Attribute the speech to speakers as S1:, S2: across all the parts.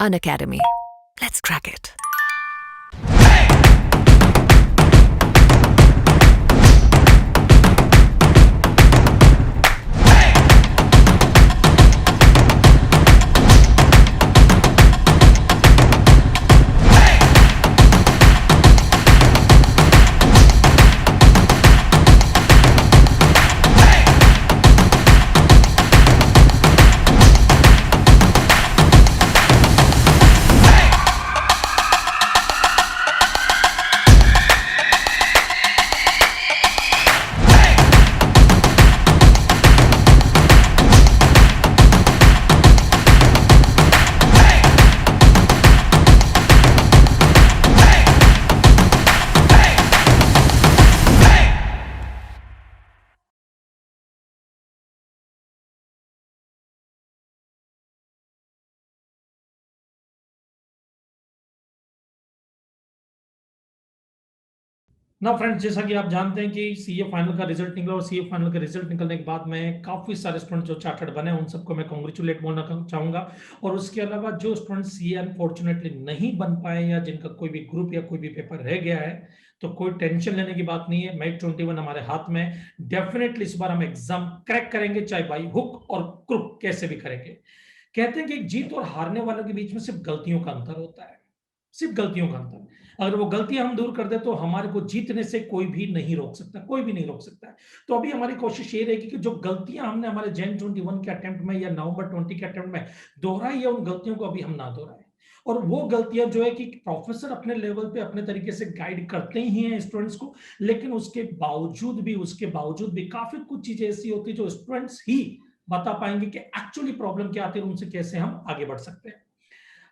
S1: Unacademy. Let's crack it.
S2: ना friends, जैसा कि आप जानते हैं कि सीए फाइनल का रिजल्ट निकला और सीए फाइनल का रिजल्ट निकलने के बाद में काफी सारे स्टूडेंट जो चार्टर्ड बने उन सबको मैं कॉन्ग्रेचुलेट बोलना चाहूंगा। और उसके अलावा जो स्टूडेंट सीए अनफॉर्चुनेटली नहीं बन पाए या जिनका कोई भी ग्रुप या कोई भी पेपर रह गया है, तो कोई टेंशन लेने की बात नहीं है। मैक 21 हमारे हाथ में। डेफिनेटली इस बार हम एग्जाम क्रैक करेंगे, चाहे बाई हुक और क्रुक कैसे भी करेंगे। कहते हैं कि जीत और हारने वालों के बीच में सिर्फ गलतियों का अंतर होता है, सिर्फ गलतियों का अंतर। अगर वो गलतियां हम दूर कर दे तो हमारे को जीतने से कोई भी नहीं रोक सकता, कोई भी नहीं रोक सकता है। तो अभी हमारी कोशिश ये रहेगी कि जो गलतियां हमने हमारे जैन 21 के अटेम्प्ट में या नवंबर 20 के अटेम्प्ट में दोहराई है, उन गलतियों को अभी हम ना दोहराएं। और वो गलतियां जो है कि प्रोफेसर अपने लेवल पे अपने तरीके से गाइड करते ही हैं स्टूडेंट्स को, लेकिन उसके बावजूद भी काफी कुछ चीजें ऐसी होती है जो स्टूडेंट्स ही बता पाएंगे कि एक्चुअली प्रॉब्लम क्या आती है, उनसे कैसे हम आगे बढ़ सकते हैं।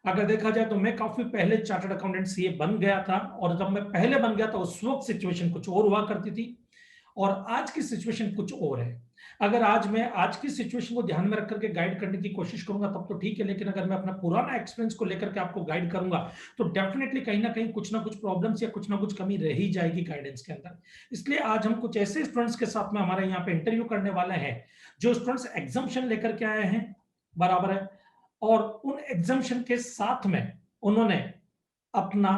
S2: अगर देखा जाए तो मैं काफी पहले चार्टर्ड अकाउंटेंट सीए बन गया था, और जब मैं पहले बन गया था उस वक्त सिचुएशन कुछ और हुआ करती थी, और आज की सिचुएशन कुछ और है। अगर आज मैं आज की सिचुएशन को ध्यान में रख करके गाइड करने की कोशिश करूंगा तब तो ठीक है, लेकिन अगर मैं अपना पुराना एक्सपीरियंस को लेकर के आपको गाइड करूंगा तो डेफिनेटली कहीं ना कुछ प्रॉब्लम्स या कुछ ना कुछ कमी रह ही जाएगी गाइडेंस के अंदर। इसलिए आज हम कुछ ऐसे स्टूडेंट्स के साथ में हमारे यहाँ पे इंटरव्यू करने वाले हैं जो स्टूडेंट्स एग्जाम्शन लेकर के आए हैं, बराबर है। और उन एग्जाम्शन के साथ में उन्होंने अपना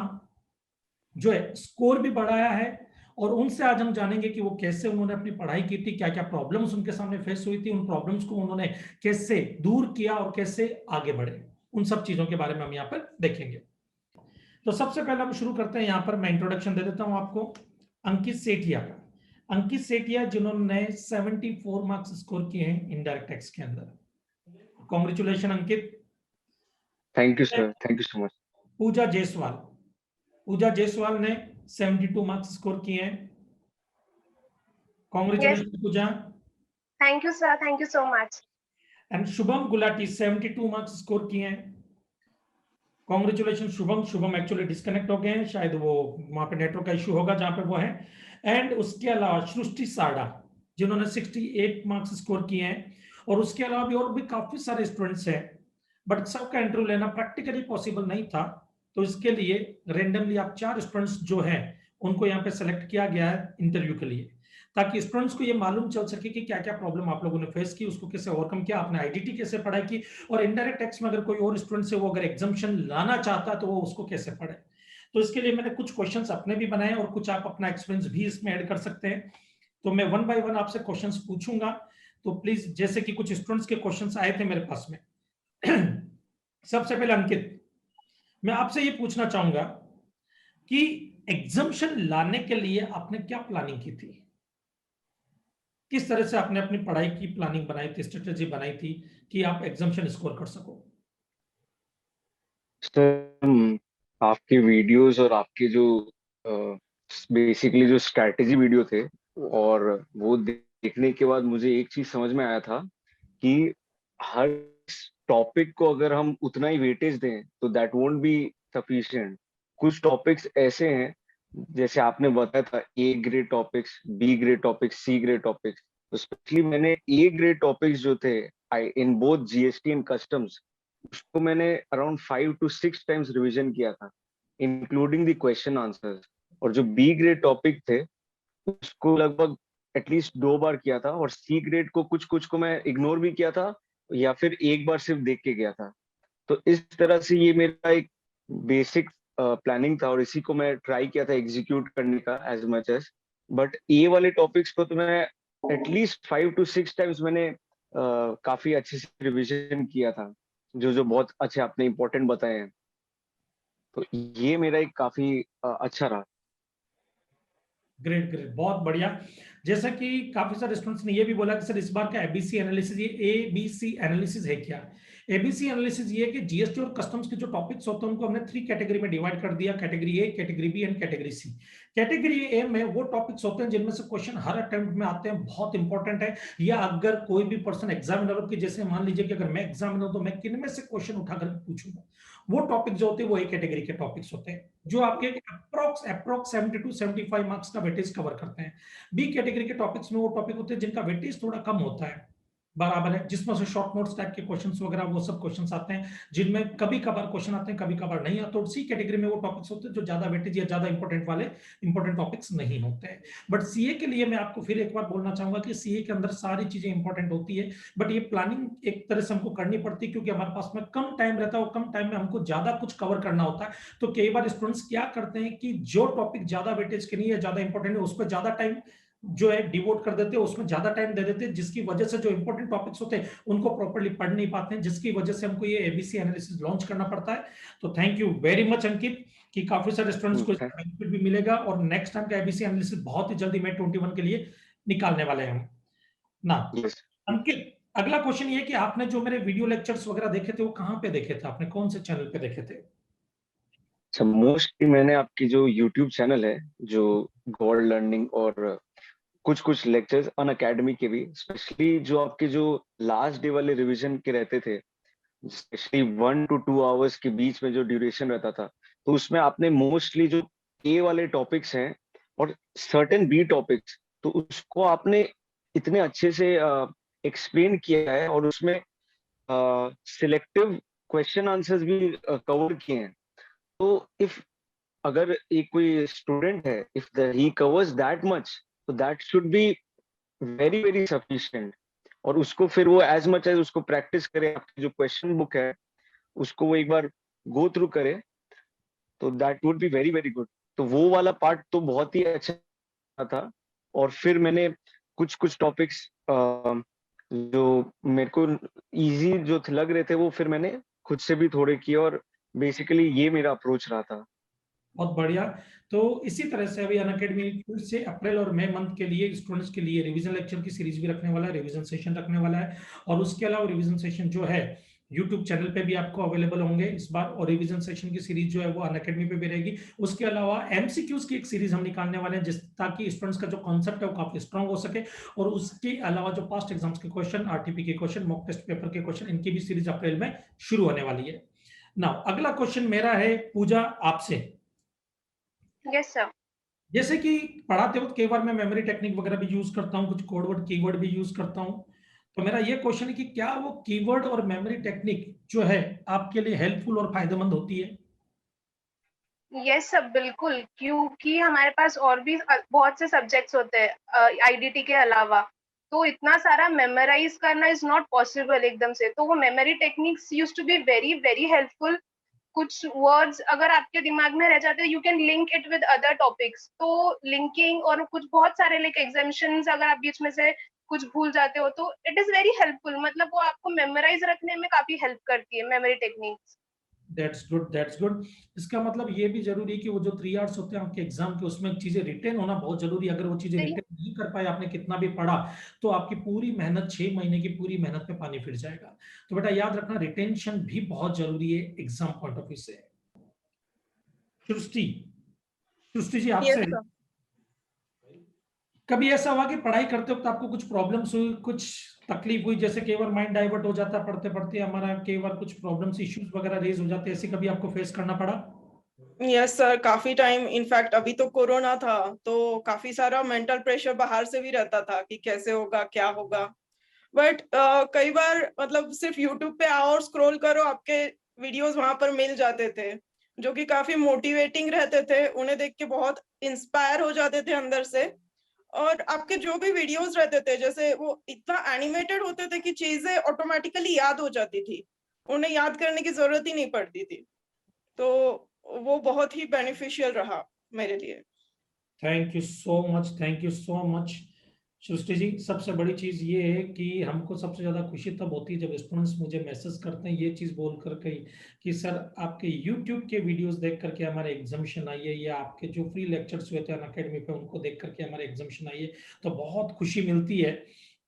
S2: जो है स्कोर भी बढ़ाया है, और उनसे आज हम जानेंगे कि वो कैसे उन्होंने अपनी पढ़ाई की थी, क्या क्या प्रॉब्लम्स उनके सामने फेस हुई थी, उन प्रॉब्लम्स को उन्होंने कैसे दूर किया और कैसे आगे बढ़े। उन सब चीजों के बारे में हम यहाँ पर देखेंगे। तो सबसे पहले हम शुरू करते हैं, यहाँ पर मैं इंट्रोडक्शन दे देता हूं आपको अंकित सेठिया का। अंकित सेठिया जिन्होंने 74 मार्क्स स्कोर किए हैं इनडायरेक्ट टैक्स के अंदर। Congratulation Ankit.
S3: Thank you sir, thank you so much.
S2: Pooja Jaiswal, Pooja Jaiswal ने 72 मार्क्स स्कोर किए हैं।
S4: Yes,
S2: congratulation Pooja.
S4: thank you, sir. Thank you so much.
S2: And Shubham Gulati 72 marks score किए हैं। Congratulation Shubham. Shubham actually disconnect हो गए हैं, शायद वो वहां पे नेटवर्क का इशू होगा जहां पे वो है। एंड उसके अलावा सृष्टि साड़ा जिन्होंने 68 मार्क्स स्कोर किए हैं। और उसके अलावा भी और भी काफी सारे स्टूडेंट्स हैं, बट सबका इंटरव्यू लेना प्रैक्टिकली पॉसिबल नहीं था, तो इसके लिए रेंडमली आप 4 स्टूडेंट्स जो हैं उनको यहाँ पे सेलेक्ट किया गया है इंटरव्यू के लिए, ताकि स्टूडेंट्स को ये मालूम चल सके कि क्या क्या प्रॉब्लम आप लोगों ने फेस की, उसको कैसे ओवरकम किया, आपने आईडीटी कैसे पढ़ाई की, और इनडायरेक्ट टैक्स में अगर कोई और स्टूडेंट से वो अगर एग्जाम्शन लाना चाहता है तो वो उसको कैसे पढ़े। तो इसके लिए मैंने कुछ क्वेश्चंस अपने भी बनाए और कुछ आप अपना एक्सपीरियंस भी इसमें ऐड कर सकते हैं। तो मैं वन बाय वन आपसे क्वेश्चंस पूछूंगा, तो प्लीज, जैसे कि कुछ स्टूडेंट्स के क्वेश्चंस आए थे मेरे पास में। सबसे पहले अंकित, मैं आपसे ये पूछना चाहूंगा कि एग्जाम्शन लाने के लिए आपने क्या प्लानिंग की थी, किस तरह से आपने अपनी पढ़ाई की प्लानिंग बनाई थी, स्ट्रेटेजी बनाई थी कि आप एग्जाम्शन स्कोर कर सको।
S3: सर, आपके वीडियोस और आपके जो बेसिकली जो स्ट्रैटेजी वीडियो थे, और वो देखने के बाद मुझे एक चीज समझ में आया था कि हर टॉपिक को अगर हम उतना ही वेटेज दें तो दैट वोंट बी सफिशिएंट। कुछ टॉपिक्स ऐसे हैं, जैसे आपने बताया था, A grade topics, B grade topics, C grade topics. तो स्पेशली मैंने ए ग्रेड टॉपिक्स जो थे I in both GST and customs, उसको मैंने अराउंड 5 to 6 टाइम्स रिवीजन किया था, इंक्लूडिंग द क्वेश्चन आंसर्स। और जो बी ग्रेड टॉपिक थे उसको लगभग एटलीस्ट 2 बार किया था, और सी ग्रेड को कुछ कुछ को मैं इग्नोर भी किया था, या फिर एक बार सिर्फ देख के गया था। तो इस तरह से ये मेरा एक बेसिक प्लानिंग था और इसी को मैं ट्राई किया था एग्जीक्यूट करने का एज मच एज। बट ये वाले टॉपिक्स को तो मैं एटलीस्ट 5 to 6 टाइम्स मैंने काफी अच्छे से रिवीजन किया था, जो जो बहुत अच्छे आपने इंपॉर्टेंट बताए हैं। तो ये मेरा एक काफी अच्छा रहा।
S2: ग्रेट ग्रेट, बहुत बढ़िया। जैसा कि काफी सारे स्टूडेंट्स ने ये भी बोला कि सर इस बार का एबीसी एनालिसिस, ये एबीसी एनालिसिस है क्या? एबीसी एनालिसिस ये है कि जीएसटी और कस्टम्स के जो टॉपिक्स होते हैं उनको हमने 3 कैटेगरी में डिवाइड कर दिया, category A, category B and category C. Category A में वो टॉपिक्स होते हैं जिनमें से क्वेश्चन हर अटेम्प्ट में आते हैं, बहुत इंपॉर्टेंट है। या अगर कोई भी पर्सन एग्जामिनर की, जैसे मान लीजिए कि अगर मैं एग्जामिनर हूं तो मैं किन में से क्वेश्चन उठाकर पूछूंगा, वो टॉपिक जो होते हैं वो ए कैटेगरी के टॉपिक्स होते हैं, जो आपके अप्रोक्स 70 to 75 मार्क्स का वेटेज कवर करते हैं। बी कैटेगरी के टॉपिक्स में वो टॉपिक होते हैं जिनका वेटेज थोड़ा कम होता है, बराबर है, जिसमें से शॉर्ट नोट्स टाइप के क्वेश्चंस वगैरह वो सब क्वेश्चंस आते हैं, जिनमें कभी कभार क्वेश्चन आते हैं, कभी कभार नहीं आते। और सी कैटेगरी में वो टॉपिक्स होते हैं जो ज्यादा वेटेज या ज्यादा इंपॉर्टेंट वाले इंपॉर्टेंट टॉपिक्स नहीं होते हैं। बट सीए के लिए मैं आपको फिर एक बार बोलना चाहूंगा कि सीए के अंदर सारी चीजें इंपॉर्टेंट होती है, बट ये प्लानिंग एक तरह से हमको करनी पड़ती है, क्योंकि हमारे पास में कम टाइम रहता है और कम टाइम में हमको ज्यादा कुछ कवर करना होता है। तो कई बार स्टूडेंट्स क्या करते हैं कि जो टॉपिक ज्यादा वेटेज के नहीं है, ज्यादा इंपॉर्टेंट है, उस पर ज्यादा टाइम जो है डिवोट कर देते हैं, उसमें ज्यादा टाइम दे देते हैं, जिसकी वजह से जो इंपॉर्टेंट टॉपिक्स होते हैं उनको प्रॉपर्ली पढ़ नहीं पाते हैं, जिसकी वजह से हमको ये एबीसी एनालिसिस लॉन्च करना पड़ता है। तो थैंक यू वेरी मच अंकित, कि काफी सारे स्टूडेंट्स को इसका बेनिफिट भी मिलेगा, और नेक्स्ट टाइम का एबीसी एनालिसिस बहुत ही जल्दी मैं 21 के लिए निकालने वाले हैं ना। अंकित, अगला क्वेश्चन ये है कि आपने जो मेरे वीडियो लेक्चर्स वगैरह देखे थे वो कहाँ पे देखे थे, आपने कौन से चैनल पे देखे थे?
S3: अच्छा, मोस्टली मैंने आपकी जो यूट्यूब चैनल है, जो गोल्ड लर्निंग, और कुछ कुछ लेक्चर्स अन अकेडमी के भी, स्पेशली जो आपके जो लास्ट डे वाले रिवीजन के रहते थे, स्पेशली 1 to 2 आवर्स के बीच में जो ड्यूरेशन रहता था, तो उसमें आपने मोस्टली जो ए वाले टॉपिक्स हैं और सर्टेन बी टॉपिक्स, तो उसको आपने इतने अच्छे से एक्सप्लेन किया है, और उसमें सिलेक्टिव क्वेश्चन आंसर्स भी कवर किए हैं। तो इफ अगर एक कोई स्टूडेंट है, if he covers that much, तो that should be very very sufficient, और उसको फिर वो एज मच एज उसको प्रैक्टिस करे, आपकी जो क्वेश्चन बुक है उसको वो एक बार गो थ्रू करे, तो that would be very very good. तो वो वाला पार्ट तो बहुत ही अच्छा था। और फिर मैंने कुछ कुछ टॉपिक्स जो मेरे को इजी जो लग रहे थे, वो फिर मैंने खुद से भी थोड़े किए, और बेसिकली ये मेरा अप्रोच रहा था।
S2: बहुत बढ़िया। तो इसी तरह से अभी अनअकैडमी फिर से अप्रैल और मई मंथ के लिए स्टूडेंट्स के लिए रिवीजन लेक्चर की सीरीज भी रखने वाला है, रिवीजन सेशन रखने वाला है, और उसके अलावा रिवीजन सेशन जो है यूट्यूब चैनल पे भी आपको अवेलेबल होंगे इस बार, और रिवीजन सेशन की सीरीज जो है वो अनअकैडमी पे भी रहेगी। उसके अलावा एमसीक्यूज की एक सीरीज हम निकालने वाले हैं, जिस ताकि स्टूडेंट्स का जो कॉन्सेप्ट है वो काफी स्ट्रांग हो सके, और उसके अलावा जो पास्ट एग्जाम्स के क्वेश्चन, आरटीपी के क्वेश्चन, मॉक टेस्ट पेपर के क्वेश्चन, इनकी भी सीरीज अप्रैल में शुरू होने वाली है ना। अगला क्वेश्चन मेरा है पूजा आपसे।
S4: Yes sir.
S2: जैसे कि पढ़ाते वक्त कई बार मैं मेमोरी टेक्निक वगैरह भी यूज करता हूँ, कुछ कोड वर्ड कीवर्ड भी यूज करता हूँ, तो मेरा ये क्वेश्चन है कि क्या वो कीवर्ड और मेमोरी टेक्निक जो है आपके लिए हेल्पफुल और फायदेमंद होती है?
S4: यस सर, बिल्कुल, क्योंकि हमारे पास और भी बहुत से सब्जेक्ट्स होते हैं आईडीटी के अलावा, तो इतना सारा मेमोराइज करना इज नॉट पॉसिबल एकदम से। तो वो memory techniques used to be very very helpful. कुछ वर्ड्स अगर आपके दिमाग में रह जाते हैं, you can link it with other topics. तो लिंकिंग और कुछ बहुत सारे लाइक एग्जामिशंस अगर आप बीच में से कुछ भूल जाते हो तो इट इज वेरी हेल्पफुल, मतलब वो आपको मेमोराइज रखने में काफी हेल्प करती है memory techniques.
S2: That's good, that's good. इसका मतलब ये भी जरूरी है कि वो जो 3 आवर्स होते हैं आपके एग्जाम के, उसमें चीजें रिटेन होना बहुत जरूरी है। अगर वो चीजें रिटेन नहीं कर पाए, आपने कितना भी पढ़ा, तो आपकी पूरी मेहनत, 6 महीने की पूरी मेहनत पे पानी फिर जाएगा। तो बेटा याद रखना, रिटेंशन भी बहुत जरूरी है एग्जाम पॉइंट ऑफ व्यू से। सृष्टि, सृष्टि जी आपसे, कभी ऐसा हुआ कि पढ़ाई करते वक्त आपको कुछ प्रॉब्लम्स हुई, कुछ तकलीफ हुई, जैसे कई बार माइंड डाइवर्ट हो जाता है पढ़ते पढ़ते हमारा, कई बार कुछ प्रॉब्लम्स इश्यूज वगैरह रेज हो जाते हैं, ऐसे कभी आपको फेस करना पड़ा?
S5: यस सर, काफी टाइम। इनफैक्ट अभी तो कोरोना था, तो काफी सारा मेंटल प्रेशर बाहर से भी रहता था कि कैसे होगा, क्या होगा। बट कई बार मतलब सिर्फ यूट्यूब पे आओ और स्क्रॉल करो, आपके वीडियोस वहां पर मिल जाते थे जो कि काफी मोटिवेटिंग रहते थे। उन्हें देख के बहुत इंस्पायर हो जाते थे अंदर से। और आपके जो भी वीडियोस रहते थे, जैसे वो इतना एनिमेटेड होते थे कि चीजें ऑटोमेटिकली याद हो जाती थी। उन्हें याद करने की जरूरत ही नहीं पड़ती थी। तो वो बहुत ही बेनिफिशियल रहा मेरे लिए।
S2: Thank you so much, thank you so much Srishti ji. सबसे बड़ी चीज ये है कि हमको सबसे ज्यादा खुशी तब होती है जब स्टूडेंट्स मुझे मैसेज करते हैं ये चीज बोल करके कि सर आपके यूट्यूब के वीडियोस देख करके हमारे एग्जामिशन आई है, या आपके जो फ्री लेक्चर्स हुए थे अनअकैडमी पे उनको देख करके हमारे एग्जामिशन आई है। तो बहुत खुशी मिलती है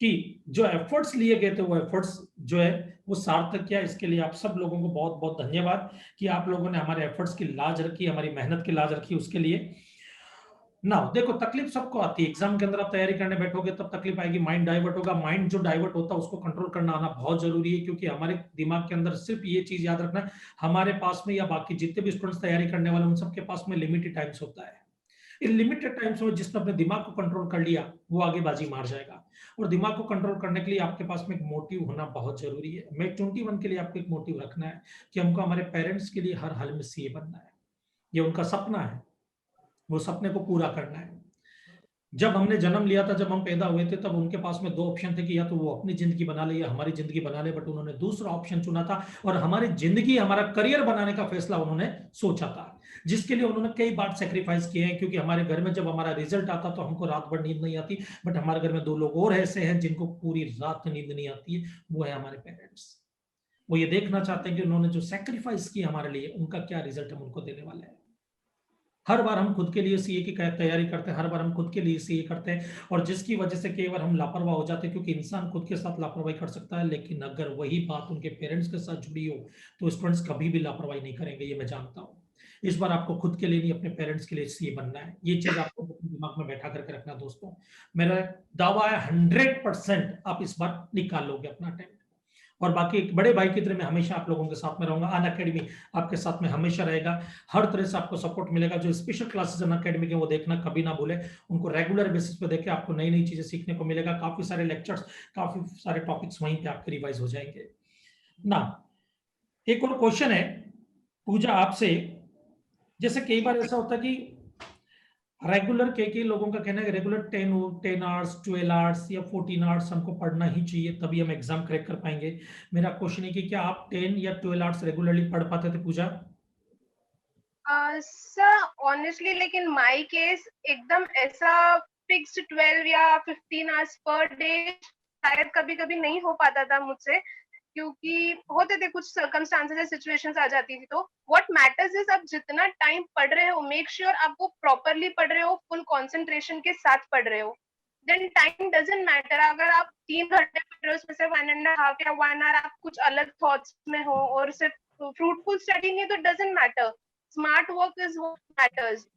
S2: कि जो एफर्ट्स लिए गए थे वो एफर्ट्स जो है वो सार्थक किया। इसके लिए आप सब लोगों को बहुत बहुत धन्यवाद कि आप लोगों ने हमारे एफर्ट्स की लाज रखी, हमारी मेहनत की लाज रखी उसके लिए। ना देखो, तकलीफ सबको आती है। एग्जाम के अंदर आप तैयारी करने बैठोगे तब तकलीफ आएगी, माइंड डाइवर्ट होगा। माइंड जो डाइवर्ट होता है उसको कंट्रोल करना आना बहुत जरूरी है, क्योंकि हमारे दिमाग के अंदर सिर्फ ये चीज याद रखना, हमारे पास में या बाकी जितने भी स्टूडेंट्स तैयारी करने वाले उन सबके पास में लिमिटेड टाइम्स होता है। इन लिमिटेड टाइम्स में जिसने अपने दिमाग को कंट्रोल कर लिया वो आगे बाजी मार जाएगा। और दिमाग को कंट्रोल करने के लिए आपके पास में एक मोटिव होना बहुत जरूरी है। मैं 21 के लिए आपको एक मोटिव रखना है कि हमको हमारे पेरेंट्स के लिए हर हाल में सीए बनना है। ये उनका सपना है, वो सपने को पूरा करना है। जब हमने जन्म लिया था, जब हम पैदा हुए थे, तब उनके पास में दो ऑप्शन थे कि या तो वो अपनी जिंदगी बना ले या हमारी जिंदगी बना ले, बट उन्होंने दूसरा ऑप्शन चुना था और हमारी जिंदगी, हमारा करियर बनाने का फैसला उन्होंने सोचा था, जिसके लिए उन्होंने कई बार सेक्रीफाइस किए हैं। क्योंकि हमारे घर में जब हमारा रिजल्ट आता तो हमको रात भर नींद नहीं आती, बट हमारे घर में दो लोग और ऐसे हैं जिनको पूरी रात नींद नहीं आती है, वो है हमारे पेरेंट्स। वो ये देखना चाहते हैं कि उन्होंने जो सेक्रीफाइस किया हमारे लिए उनका क्या रिजल्ट हम उनको देने वाले हैं। हर बार हम खुद के लिए सीए की तैयारी करते हैं, हर बार हम खुद के लिए सीए करते हैं, और जिसकी वजह से कई बार हम लापरवाह हो जाते हैं। क्योंकि इंसान खुद के साथ लापरवाही कर सकता है, लेकिन अगर वही बात उनके पेरेंट्स के साथ जुड़ी हो तो स्टूडेंट्स कभी भी लापरवाही नहीं करेंगे, ये मैं जानता हूँ। इस बार आपको खुद के लिए नहीं, अपने पेरेंट्स के लिए सीए बनना है। ये चीज आपको दिमाग में बैठा करके रखना दोस्तों। मेरा दावा है 100% आप इस बार निकाल लोगे अपना टाइम। और बाकी एक बड़े भाई की तरह मैं हमेशा आप लोगों के साथ में रहूंगा। अनअकैडमी आपके साथ में हमेशा रहेगा, हर तरह से आपको सपोर्ट मिलेगा। जो स्पेशल क्लासेस अनअकैडमी के वो देखना कभी ना भूले, उनको रेगुलर बेसिस पे देखे, आपको नई नई चीजें सीखने को मिलेगा। काफी सारे लेक्चर्स, काफी सारे टॉपिक्स वहीं पे आपके रिवाइज हो जाएंगे ना। एक और क्वेश्चन है पूजा आपसे, जैसे कई बार ऐसा होता है कि रेगुलर के लोगों का कहना है कि रेगुलर 10 आवर्स 12 आवर्स या 14 आवर्स हमको पढ़ना ही चाहिए, तभी हम एग्जाम क्रैक कर पाएंगे। मेरा क्वेश्चन है कि क्या आप 10 या 12 आवर्स रेगुलरली पढ़ पाते थे पूजा?
S4: सर ऑनेस्टली, लेकिन माय केस एकदम ऐसा फिक्स्ड 12 या 15 आवर्स पर डे शायद कभी कभी नहीं हो पाता था मुझसे, क्योंकि होते थे कुछ सर्कमस्टांसेस या सिचुएशंस आ जाती थी। तो व्हाट मैटर्स इज आप जितना टाइम पढ़ रहे हो, मेक श्योर आप वो प्रॉपरली पढ़ रहे हो, फुल कंसंट्रेशन के साथ पढ़ रहे हो, देन टाइम डजंट मैटर। अगर आप 3 घंटे पढ़ रहे हो उसमें से 1.5 या 1 आवर आप कुछ अलग थॉट्स में हो और सिर्फ फ्रूटफुल स्टडी नहीं, तो doesn't matter. Smart work is what matters.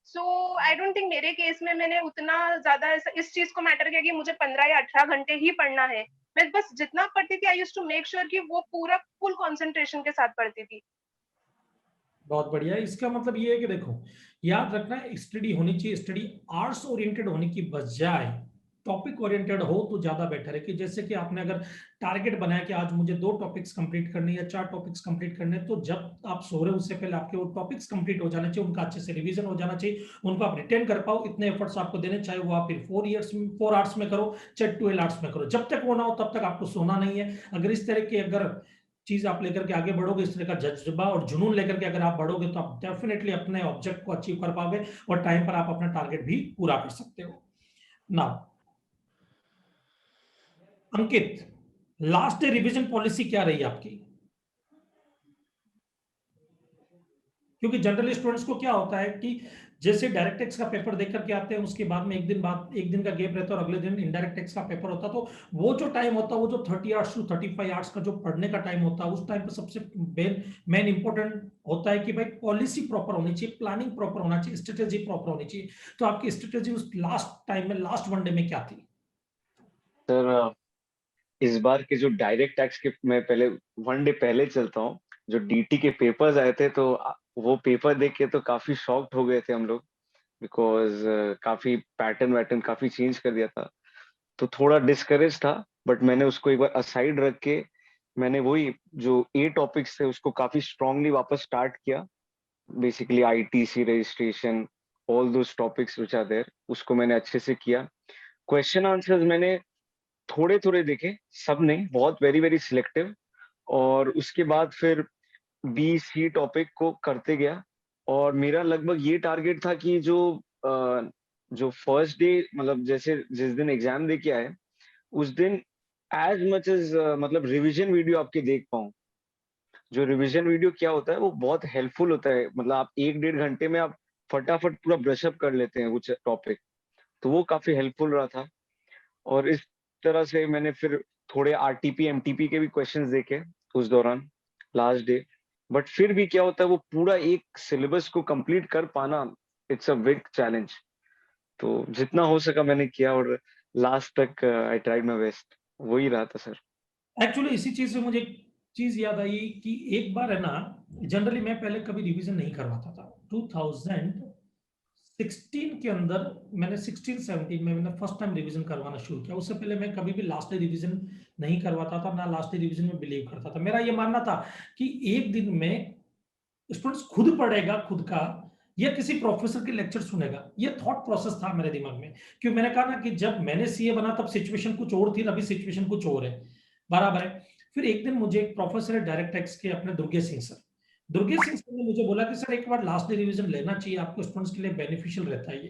S4: So I don't think मेरे केस में मैंने उतना ज्यादा इस चीज को मैटर किया कि मुझे 15 या 18 घंटे ही पढ़ना है। मैं बस जितना पढ़ती थी I used to make sure कि वो पूरा फुल कंसंट्रेशन के साथ पढ़ती थी।
S2: बहुत बढ़िया। इसका मतलब ये है कि देखो, याद रखना स्टडी होनी चाहिए, स्टडी आर्ट्स ओरिएंटेड होने की बजाय टॉपिक ओरिएंटेड हो तो ज्यादा बेटर है। कि जैसे कि आपने अगर टारगेट बनाया कि आज मुझे 2 टॉपिक्स कंप्लीट करने या 4 टॉपिक्स कंप्लीट करने, तो जब आप सो रहे हो उससे पहले आपके वो टॉपिक्स कंप्लीट हो जाना चाहिए, उनका अच्छे से रिवीजन हो जाना चाहिए, उनको आप रिटेन कर पाओ। इतने एफर्ट्स आपको देने, चाहे वो आप फिर 4 आवर्स में करो चाहे 12 आवर्स में करो, जब तक वो ना हो तब तक आपको सोना नहीं है। अगर इस तरह की अगर चीज आप लेकर के आगे बढ़ोगे, इस तरह का जज्बा और जुनून लेकर के अगर आप बढ़ोगे, तो आप डेफिनेटली अपने ऑब्जेक्ट को अचीव कर पाओगे और टाइम पर आप अपना टारगेट भी पूरा कर सकते हो ना। अंकित, लास्ट डे रिवीजन पॉलिसी क्या रही आपकी? क्योंकि जनरली स्टूडेंट्स को क्या होता है कि जैसे डायरेक्ट टेक्स्ट का पेपर देख करके आते हैं, उसके बाद में एक दिन का गैप रहता है और अगले दिन इनडायरेक्ट टेक्स्ट का पेपर होता है। तो वो जो टाइम होता है, वो जो 30 आवर्स टू 35 आवर्स का जो पढ़ने का टाइम होता है, उस टाइम पे सबसे मेन इंपॉर्टेंट होता है कि भाई पॉलिसी प्रॉपर होनी चाहिए, प्लानिंग प्रॉपर होना चाहिए, स्ट्रेटेजी प्रॉपर होनी चाहिए। तो आपकी स्ट्रेटेजी उस लास्ट टाइम में, लास्ट 1 डे में क्या थी?
S3: सर इस बार के जो डायरेक्ट टैक्स के, मैं पहले 1 डे पहले चलता हूँ, जो डीटी के पेपर्स आए थे, तो वो पेपर देख के तो काफी शॉक्ड हो गए थे हम लोग, बिकॉज काफी पैटर्न काफी चेंज कर दिया था। तो थोड़ा डिस्करेज था, बट मैंने उसको एक बार असाइड रख के मैंने वही जो 8 टॉपिक्स थे उसको काफी स्ट्रांगली वापस स्टार्ट किया। Basically ITC registration, all those topics which are there, उसको मैंने अच्छे से किया। क्वेश्चन आंसर्स मैंने थोड़े थोड़े देखे, सब नहीं, बहुत वेरी वेरी सिलेक्टिव। और उसके बाद फिर BC टॉपिक को करते गया। और मेरा लगभग ये टारगेट था कि जो फर्स्ट डे, मतलब जैसे जिस दिन एग्जाम दे के आए उस दिन एज मच एज मतलब रिवीजन वीडियो आपके देख पाऊं। जो रिवीजन वीडियो क्या होता है वो बहुत हेल्पफुल होता है, मतलब आप 1-1.5 घंटे में आप फटाफट पूरा ब्रशअप कर लेते हैं कुछ टॉपिक, तो वो काफी हेल्पफुल रहा था। और इस तरह से मैंने फिर थोड़े RTP MTP के भी क्वेश्चंस देखे उस दौरान लास्ट डे। बट फिर भी क्या होता है, वो पूरा एक सिलेबस को कंप्लीट कर पाना, इट्स अ बिग चैलेंज। तो जितना हो सका मैंने किया और लास्ट तक आई ट्राइड माय बेस्ट, वही रहा था सर।
S2: एक्चुअली इसी चीज से मुझे एक चीज याद आई कि एक बार है ना, जनरली मैं पहले कभी रिवीजन नहीं करवाता था। 2016 के अंदर मैंने 16-17 में मैंने फर्स्ट टाइम रिवीजन करवाना शुरू किया। उससे पहले मैं कभी भी लास्ट डे रिवीजन नहीं करवाता था, ना लास्ट डे रिवीजन में बिलीव करता था। मेरा ये मानना था कि एक दिन में स्टूडेंट्स खुद पढ़ेगा खुद का, या किसी प्रोफेसर के लेक्चर सुनेगा। ये थॉट प्रोसेस था मेरे दिमाग में। क्यों, मैंने कहा ना कि जब मैंने सीए बना तब सिचुएशन कुछ और थी, अभी सिचुएशन कुछ और है, बराबर है। फिर एक दिन मुझे एक प्रोफेसर है डायरेक्ट टैक्स के, अपने दुर्गे सिंह सर ने मुझे बोला कि सर एक बार लास्ट डे रिवीजन लेना चाहिए, आपको स्टूडेंट्स के लिए बेनिफिशियल रहता है ये।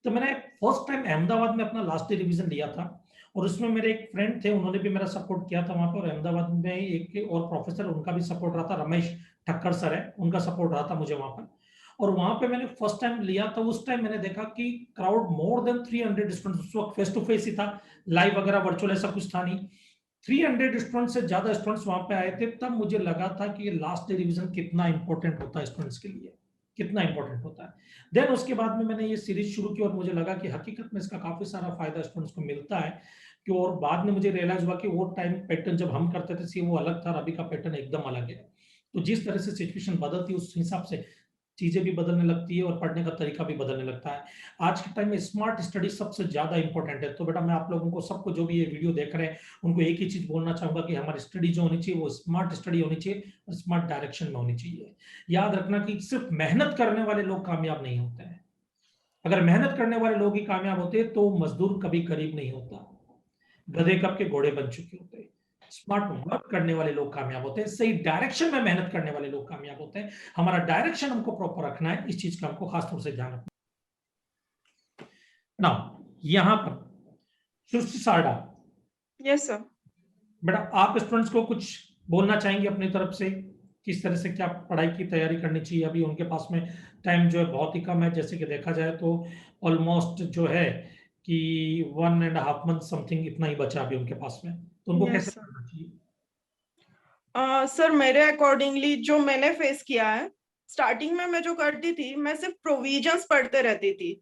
S2: तो मैंने फर्स्ट टाइम अहमदाबाद में अपना लास्ट डे रिवीजन लिया था, और उसमें मेरे एक फ्रेंड थे, उन्होंने भी मेरा सपोर्ट किया था वहां पर। अहमदाबाद में एक और प्रोफेसर, उनका भी सपोर्ट रहा था, रमेश ठक्कर सर है, उनका सपोर्ट रहा था मुझे वहां पर। और वहां पे मैंने फर्स्ट टाइम लिया था। उस टाइम मैंने देखा कि क्राउड मोर देन 300 स्टूडेंट्स, उस वक्त फेस टू फेस ही था, लाइव वगैरह वर्चुअल ऐसा कुछ था नहीं। 300 स्टूडेंट्स से ज्यादा स्टूडेंट्स वहां पे आए थे। तब मुझे लगा था कि ये लास्ट डे रिवीजन कितना इंपॉर्टेंट होता है स्टूडेंट्स के लिए, कितना इंपॉर्टेंट होता है। देन उसके बाद में मैंने ये सीरीज शुरू की और मुझे लगा कि हकीकत में इसका काफी सारा फायदा स्टूडेंट्स को मिलता है। कि और बाद में मुझे रियलाइज हुआ कि वो टाइम पैटर्न जब हम करते थे सी वो अलग था, और अभी का पैटर्न एकदम अलग है। तो जिस तरह से सिचुएशन बदलती है उस हिसाब से चीजें भी बदलने लगती है और पढ़ने का तरीका भी बदलने लगता है। आज के टाइम में स्मार्ट स्टडी सबसे ज्यादा इंपॉर्टेंट है। तो बेटा मैं आप लोगों को सबको जो भी ये वीडियो देख रहे हैं उनको एक ही चीज बोलना चाहूंगा कि हमारी स्टडी जो होनी चाहिए वो स्मार्ट स्टडी होनी चाहिए और स्मार्ट डायरेक्शन में होनी चाहिए। याद रखना कि सिर्फ मेहनत करने वाले लोग कामयाब नहीं होते हैं। अगर मेहनत करने वाले लोग ही कामयाब होते तो मजदूर कभी गरीब नहीं होता, गधे कब के घोड़े बन चुके होते। स्मार्ट वर्क करने वाले लोग कामयाब होते हैं, सही डायरेक्शन में मेहनत करने वाले लोग कामयाब होते हैं। हमारा डायरेक्शन हमको प्रॉपर रखना है, इस चीज का हमको खासतौर से ध्यान रखना। नाउ यहां पर सृष्टि सारडा,
S5: यस सर।
S2: बेटा आप स्टूडेंट्स को कुछ बोलना चाहेंगे अपनी तरफ से, किस तरह से क्या पढ़ाई की तैयारी करनी चाहिए? अभी उनके पास में टाइम जो है बहुत ही कम है, जैसे कि देखा जाए तो ऑलमोस्ट जो है कि 1.5 मंथ समथिंग इतना ही बचा अभी उनके पास में। तो उनको
S5: Yes,
S2: कैसे
S5: sir.
S2: करना चाहिए?
S5: सर मेरे अकॉर्डिंगली जो मैंने फेस किया है, स्टार्टिंग में मैं जो करती थी, मैं सिर्फ प्रोविजंस पढ़ते रहती थी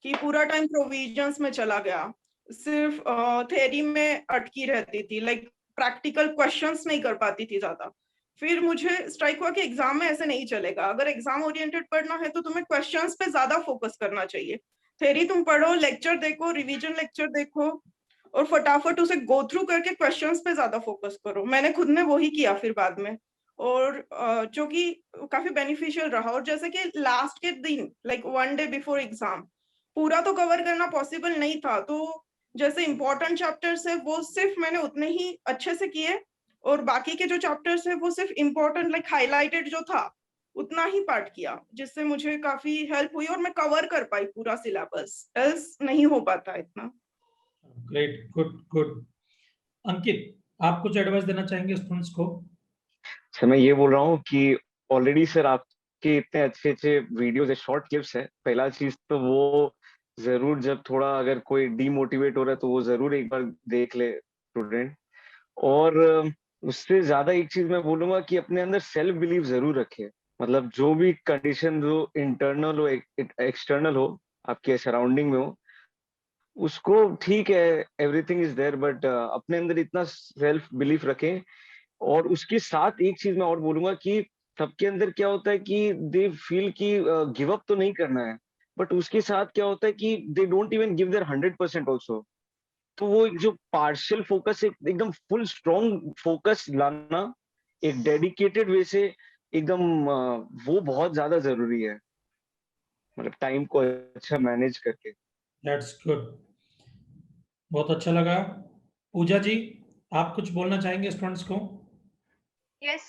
S5: कि पूरा टाइम प्रोविजंस में चला गया, सिर्फ थ्योरी में अटकी रहती थी, लाइक प्रैक्टिकल क्वेश्चंस नहीं कर पाती थी ज्यादा। फिर मुझे स्ट्राइक हुआ कि एग्जाम में ऐसे नहीं चलेगा। अगर एग्जाम ओरिएंटेड पढ़ना है तो तुम्हें क्वेश्चंस पे ज्यादा फोकस करना चाहिए। थ्योरी तुम पढ़ो, लेक्चर देखो, रिवीजन लेक्चर देखो, और फटाफट उसे गो थ्रू करके क्वेश्चंस पे ज्यादा फोकस करो। मैंने खुद ने वही किया फिर बाद में, और जो कि काफी बेनिफिशियल रहा। और जैसे कि लास्ट के दिन, लाइक 1 डे बिफोर एग्जाम, पूरा तो कवर करना पॉसिबल नहीं था, तो जैसे इंपॉर्टेंट चैप्टर्स है वो सिर्फ मैंने उतने ही अच्छे से किए, और बाकी के जो चैप्टर्स है वो सिर्फ इंपॉर्टेंट, लाइक हाईलाइटेड जो था उतना ही पार्ट किया, जिससे मुझे काफी हेल्प हुई और मैं कवर कर पाई पूरा सिलेबस, एल्स नहीं हो पाता इतना।
S2: Great, good good. अंकित, आप कुछ एडवाइस देना चाहेंगे स्टूडेंट्स को?
S3: सर मैं ये बोल रहा हूँ कि ऑलरेडी सर आपके इतने अच्छे अच्छे वीडियोस है, शॉर्ट क्लिप्स है। पहला चीज तो वो जरूर, जब थोड़ा अगर कोई डीमोटिवेट हो रहा है तो वो जरूर एक बार देख ले स्टूडेंट। और उससे ज्यादा एक चीज मैं बोलूंगा कि अपने अंदर सेल्फ बिलीव जरूर रखे। मतलब जो भी कंडीशन, जो इंटरनल हो एक्सटर्नल हो, आपके सराउंडिंग में हो, उसको ठीक है, एवरीथिंग इज देयर, बट अपने अंदर इतना सेल्फ बिलीफ रखें। और उसके साथ एक चीज मैं और बोलूंगा कि सबके अंदर क्या होता है कि दे फील कि गिव अप तो नहीं करना है, बट उसके साथ क्या होता है कि they don't even give their 100% also. तो वो एक जो पार्शियल फोकस, एकदम फुल स्ट्रॉन्ग फोकस लाना एक डेडिकेटेड वे से, एकदम वो बहुत ज्यादा जरूरी है, मतलब टाइम को अच्छा मैनेज करके।
S2: दैट्स गुड, बहुत अच्छा लगा। पूजा जी, आप कुछ बोलना चाहेंगे स्टूडेंट्स को?
S4: यस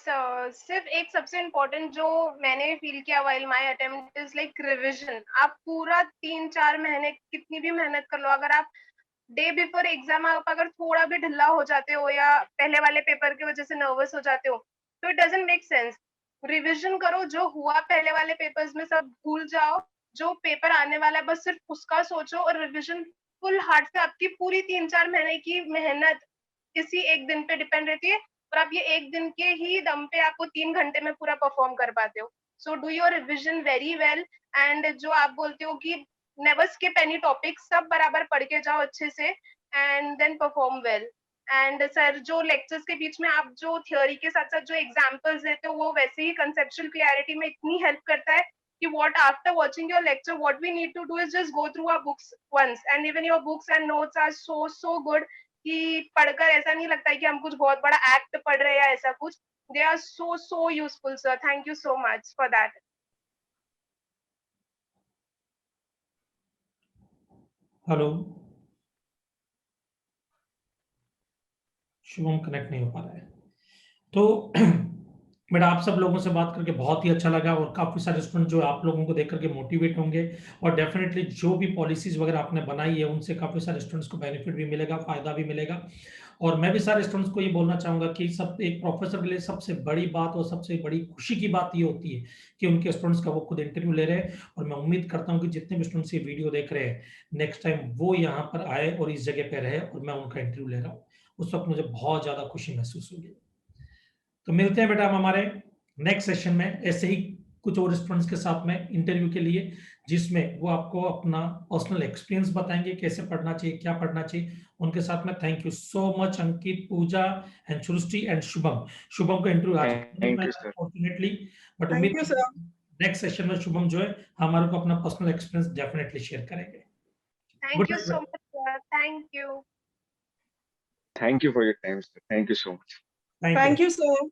S4: सिर्फ एक सबसे इम्पोर्टेंट जो मैंने फील किया while my attempt is like revision. आप पूरा 3-4 महीने कितनी भी मेहनत कर लो, अगर आप डे बिफोर एग्जाम आप अगर थोड़ा भी ढिल्ला हो जाते हो या पहले वाले पेपर की वजह से नर्वस हो जाते हो, तो it doesn't make sense. Revision करो, जो हुआ पहले वाले पेपर्स में सब भूल जाओ, जो पेपर आने वाला है बस सिर्फ उसका सोचो, और रिविजन फुल हार्ट से आपकी पूरी 3-4 महीने की मेहनत किसी एक दिन पे डिपेंड रहती है, और आप ये एक दिन के ही दम पे आपको 3 घंटे में पूरा परफॉर्म कर पाते हो। So do your revision very well, and जो आप बोलते हो कि नेवर स्किप एनी टॉपिक, सब बराबर पढ़ के जाओ अच्छे से and then perform well. And sir जो लेक्चर्स के बीच में आप जो थ्योरी के साथ साथ जो एग्जांपल्स देते हो, वो वैसे ही कंसेप्चुअल क्लैरिटी में इतनी हेल्प करता है कि what after watching your lecture what we need to do is just go through our books once, and even your books and notes are so good कि पढ़कर ऐसा नहीं लगता है कि हम कुछ बहुत बड़ा एक्ट पढ़ रहे हैं या ऐसा कुछ। They are so useful sir, thank you so much for that.
S2: Hello, Shubham connect नहीं हो पा रहा है। तो बेटा आप सब लोगों से बात करके बहुत ही अच्छा लगा, और काफी सारे स्टूडेंट जो आप लोगों को देख करके मोटिवेट होंगे, और डेफिनेटली जो भी पॉलिसीज वगैरह आपने बनाई है उनसे काफी सारे स्टूडेंट्स को बेनिफिट भी मिलेगा, फायदा भी मिलेगा। और मैं भी सारे स्टूडेंट्स को ये बोलना चाहूंगा कि सब एक प्रोफेसर के लिए सबसे बड़ी बात और सबसे बड़ी खुशी की बात ये होती है कि उनके स्टूडेंट्स का वो खुद इंटरव्यू ले रहे हैं। और मैं उम्मीद करता हूँ कि जितने भी स्टूडेंट्स ये वीडियो देख रहे हैं, नेक्स्ट टाइम वो यहाँ पर आए और इस जगह पे रहे और मैं उनका इंटरव्यू ले रहा हूँ, उस वक्त मुझे बहुत ज्यादा खुशी महसूस होगी। तो मिलते हैं बेटा हम हमारे नेक्स्ट सेशन में ऐसे ही कुछ और स्टूडेंट्स के साथ में इंटरव्यू के लिए, जिसमें वो आपको अपना पर्सनल एक्सपीरियंस बताएंगे, कैसे पढ़ना चाहिए, क्या पढ़ना चाहिए उनके साथ में। Thank you so much Ankit, Pooja and Srishti and Shubham. Shubham का इंटरव्यू आज
S3: thank you sir.
S2: Unfortunately, but
S5: thank
S2: उम्मीद
S5: यू सर।
S2: नेक्स्ट सेशन में शुभम जो है हमारे को अपना पर्सनल एक्सपीरियंस डेफिनेटली शेयर करेंगे।
S4: Thank you so much sir, thank you.
S3: Thank you for your time sir, thank you so much.
S2: Thank
S5: thank
S2: you.
S5: You sir.